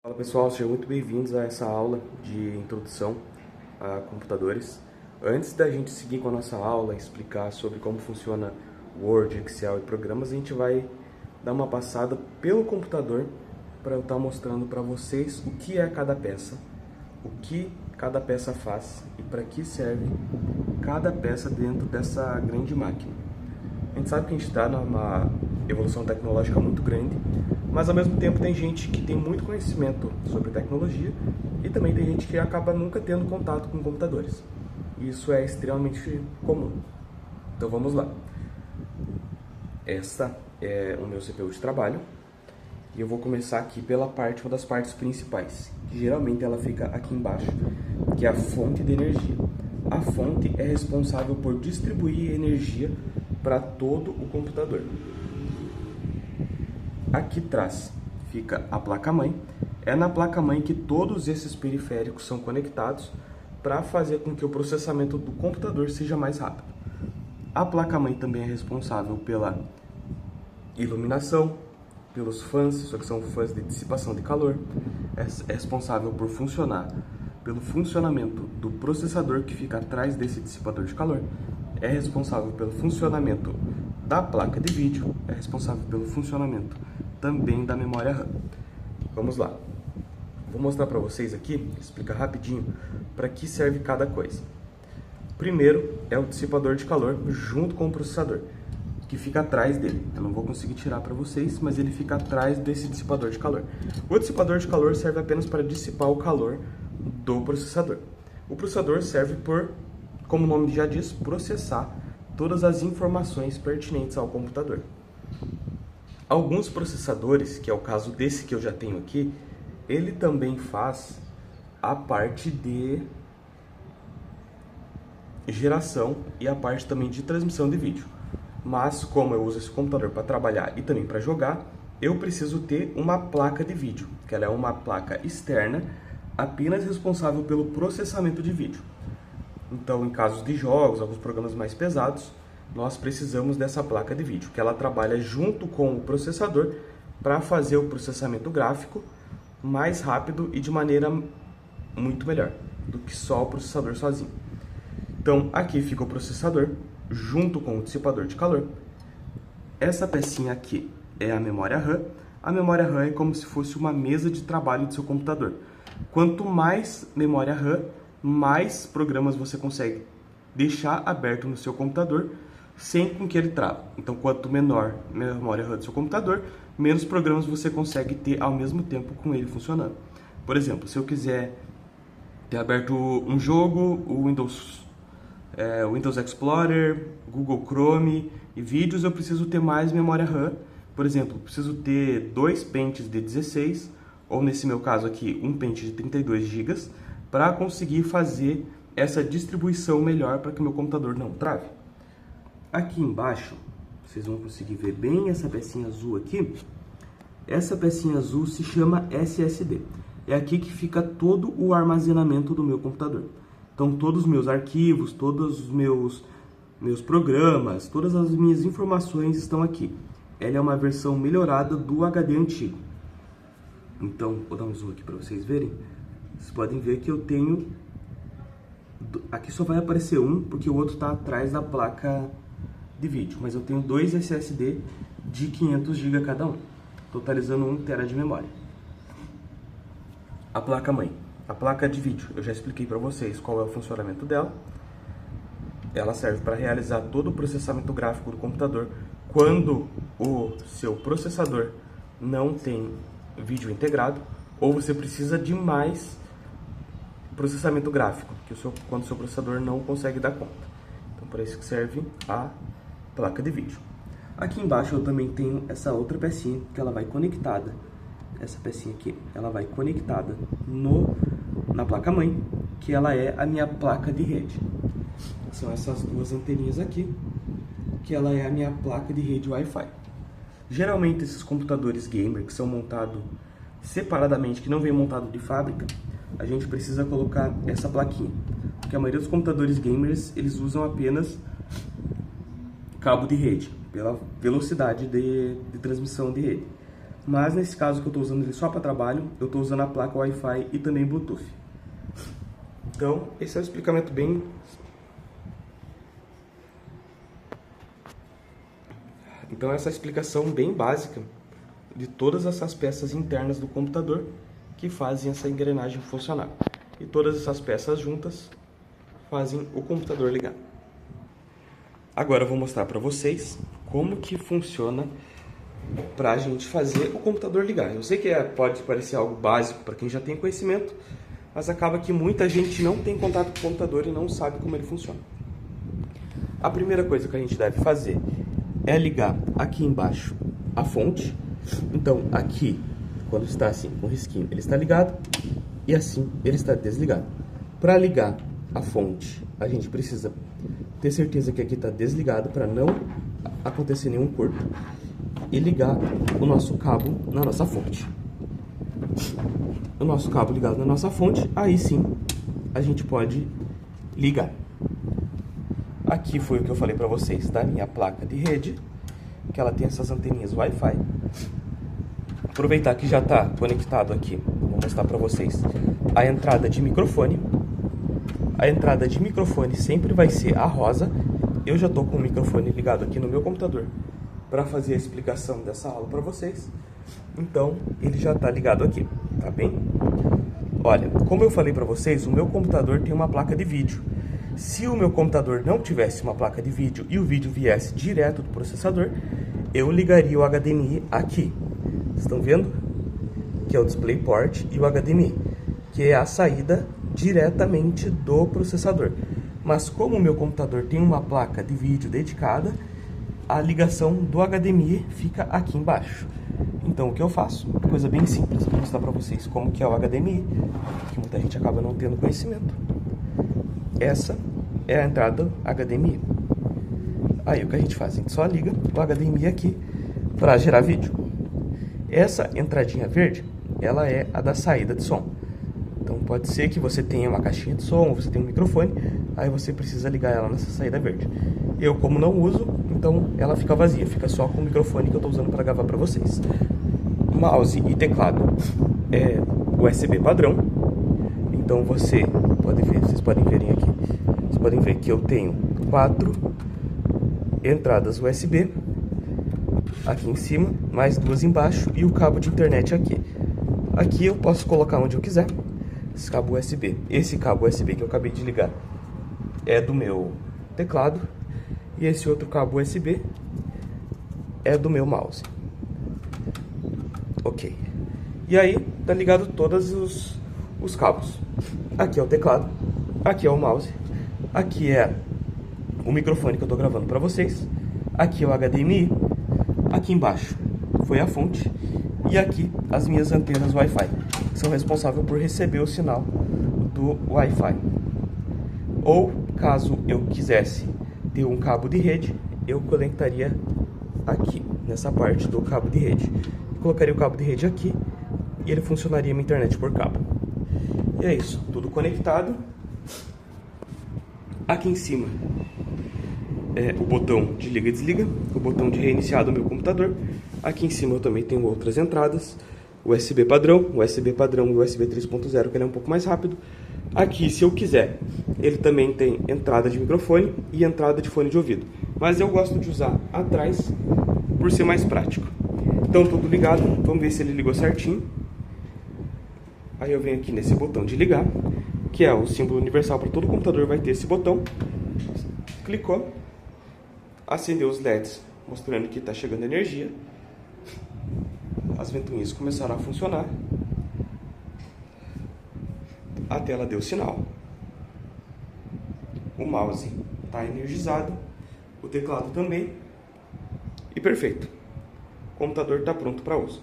Fala pessoal, sejam muito bem-vindos a essa aula de introdução a computadores. Antes da gente seguir com a nossa aula, explicar sobre como funciona Word, Excel e programas, a gente vai dar uma passada pelo computador para eu estar mostrando para vocês o que é cada peça, o que cada peça faz e para que serve cada peça dentro dessa grande máquina. A gente sabe que a gente está numa evolução tecnológica muito grande, mas ao mesmo tempo tem gente que tem muito conhecimento sobre tecnologia e também tem gente que acaba nunca tendo contato com computadores. Isso é extremamente comum. Então vamos lá. Essa é o meu CPU de trabalho e eu vou começar aqui pela uma das partes principais, que geralmente ela fica aqui embaixo, que é a fonte de energia. A fonte é responsável por distribuir energia para todo o computador. Aqui atrás fica a placa-mãe. É na placa-mãe que todos esses periféricos são conectados para fazer com que o processamento do computador seja mais rápido. A placa-mãe também é responsável pela iluminação, pelos fãs, só que são fãs de dissipação de calor. É responsável por pelo funcionamento do processador que fica atrás desse dissipador de calor. É responsável pelo funcionamento da placa de vídeo, é responsável pelo funcionamento também da memória RAM. Vamos lá. Vou mostrar para vocês aqui, explicar rapidinho para que serve cada coisa. Primeiro é o dissipador de calor junto com o processador, que fica atrás dele. Eu não vou conseguir tirar para vocês, mas ele fica atrás desse dissipador de calor. O dissipador de calor serve apenas para dissipar o calor do processador. O processador serve como o nome já diz, processar todas as informações pertinentes ao computador. Alguns processadores, que é o caso desse que eu já tenho aqui, ele também faz a parte de geração e a parte também de transmissão de vídeo. Mas como eu uso esse computador para trabalhar e também para jogar, eu preciso ter uma placa de vídeo, que ela é uma placa externa, apenas responsável pelo processamento de vídeo. Então, em casos de jogos, alguns programas mais pesados, nós precisamos dessa placa de vídeo, que ela trabalha junto com o processador para fazer o processamento gráfico mais rápido e de maneira muito melhor do que só o processador sozinho. Então, aqui fica o processador junto com o dissipador de calor. Essa pecinha aqui é a memória RAM. A memória RAM é como se fosse uma mesa de trabalho do seu computador. Quanto mais memória RAM, mais programas você consegue deixar aberto no seu computador sem com que ele trave. Então, quanto menor a memória RAM do seu computador, menos programas você consegue ter ao mesmo tempo com ele funcionando. Por exemplo, se eu quiser ter aberto um jogo, o Windows Explorer, Google Chrome e vídeos, eu preciso ter mais memória RAM. Por exemplo, preciso ter 2 pentes de 16, ou nesse meu caso aqui, um pente de 32 GB, para conseguir fazer essa distribuição melhor para que o meu computador não trave. Aqui embaixo, vocês vão conseguir ver bem essa pecinha azul aqui. Essa pecinha azul se chama SSD. É aqui que fica todo o armazenamento do meu computador. Então, todos os meus arquivos, todos os meus programas, todas as minhas informações estão aqui. Ela é uma versão melhorada do HD antigo. Então, vou dar um zoom aqui para vocês verem. Vocês podem ver que eu tenho... Aqui só vai aparecer um, porque o outro está atrás da placa de vídeo. Mas eu tenho 2 SSD de 500 GB cada um, totalizando 1 TB de memória. A placa-mãe. A placa de vídeo, eu já expliquei para vocês qual é o funcionamento dela. Ela serve para realizar todo o processamento gráfico do computador quando o seu processador não tem vídeo integrado, ou você precisa de mais processamento gráfico, quando o seu processador não consegue dar conta. Então, para isso que serve a placa de vídeo. Aqui embaixo eu também tenho essa outra pecinha que ela vai conectada. Essa pecinha aqui, ela vai conectada na placa-mãe, que ela é a minha placa de rede. São essas duas anteninhas aqui, que ela é a minha placa de rede Wi-Fi. Geralmente esses computadores gamer que são montados separadamente, que não vem montado de fábrica, a gente precisa colocar essa plaquinha, porque a maioria dos computadores gamers eles usam apenas cabo de rede, pela velocidade de transmissão de rede. Mas nesse caso que eu estou usando ele só para trabalho, eu estou usando a placa Wi-Fi e também Bluetooth. Então, esse é o explicamento bem... Então, essa é a explicação bem básica de todas essas peças internas do computador que fazem essa engrenagem funcionar. E todas essas peças juntas fazem o computador ligar. Agora eu vou mostrar para vocês como que funciona para a gente fazer o computador ligar. Eu sei que pode parecer algo básico para quem já tem conhecimento, mas acaba que muita gente não tem contato com o computador e não sabe como ele funciona. A primeira coisa que a gente deve fazer é ligar aqui embaixo a fonte. Então aqui, quando está assim com risquinho, ele está ligado e assim ele está desligado. Para ligar a fonte, a gente precisa ter certeza que aqui está desligado para não acontecer nenhum corte e ligar o nosso cabo na nossa fonte. O nosso cabo ligado na nossa fonte, aí sim a gente pode ligar. Aqui foi o que eu falei para vocês da minha placa de rede, que ela tem essas anteninhas Wi-Fi. Aproveitar que já está conectado aqui, vou mostrar para vocês a entrada de microfone. A entrada de microfone sempre vai ser a rosa. Eu já estou com o microfone ligado aqui no meu computador para fazer a explicação dessa aula para vocês. Então, ele já está ligado aqui, tá bem? Olha, como eu falei para vocês, o meu computador tem uma placa de vídeo. Se o meu computador não tivesse uma placa de vídeo e o vídeo viesse direto do processador, eu ligaria o HDMI aqui. Estão vendo? Que é o DisplayPort e o HDMI, que é a saída diretamente do processador. Mas como o meu computador tem uma placa de vídeo dedicada, a ligação do HDMI fica aqui embaixo. Então o que eu faço? Coisa bem simples, vou mostrar para vocês como que é o HDMI, que muita gente acaba não tendo conhecimento. Essa é a entrada HDMI. Aí o que a gente faz? A gente só liga o HDMI aqui para gerar vídeo. Essa entradinha verde, ela é a da saída de som. Então pode ser que você tenha uma caixinha de som, você tenha um microfone, aí você precisa ligar ela nessa saída verde. Eu, como não uso, então ela fica vazia, fica só com o microfone que eu estou usando para gravar para vocês. Mouse e teclado é USB padrão. Então vocês podem verem aqui. Vocês podem ver que eu tenho 4 entradas USB aqui em cima, mais 2 embaixo e o cabo de internet aqui. Aqui eu posso colocar onde eu quiser esse cabo USB. Esse cabo USB que eu acabei de ligar é do meu teclado e esse outro cabo USB é do meu mouse. Ok. E aí tá ligado todos os cabos. Aqui é o teclado, aqui é o mouse, aqui é o microfone que eu tô gravando para vocês, aqui é o HDMI, aqui embaixo foi a fonte e aqui as minhas antenas Wi-Fi, que são responsáveis por receber o sinal do Wi-Fi. Ou caso eu quisesse ter um cabo de rede, eu conectaria aqui nessa parte do cabo de rede. Colocaria o cabo de rede aqui e ele funcionaria minha internet por cabo. E é isso, tudo conectado. Aqui em cima é o botão de liga e desliga, o botão de reiniciar do meu computador. Aqui em cima eu também tenho outras entradas, USB padrão e USB 3.0, que ele é um pouco mais rápido. Aqui, se eu quiser, ele também tem entrada de microfone e entrada de fone de ouvido. Mas eu gosto de usar atrás por ser mais prático. Então tudo ligado, vamos ver se ele ligou certinho. Aí eu venho aqui nesse botão de ligar, que é o símbolo universal para todo computador, vai ter esse botão. Clicou, acendeu os LEDs mostrando que está chegando energia. As ventoinhas começaram a funcionar. A tela deu sinal. O mouse está energizado, o teclado também. E perfeito. O computador está pronto para uso.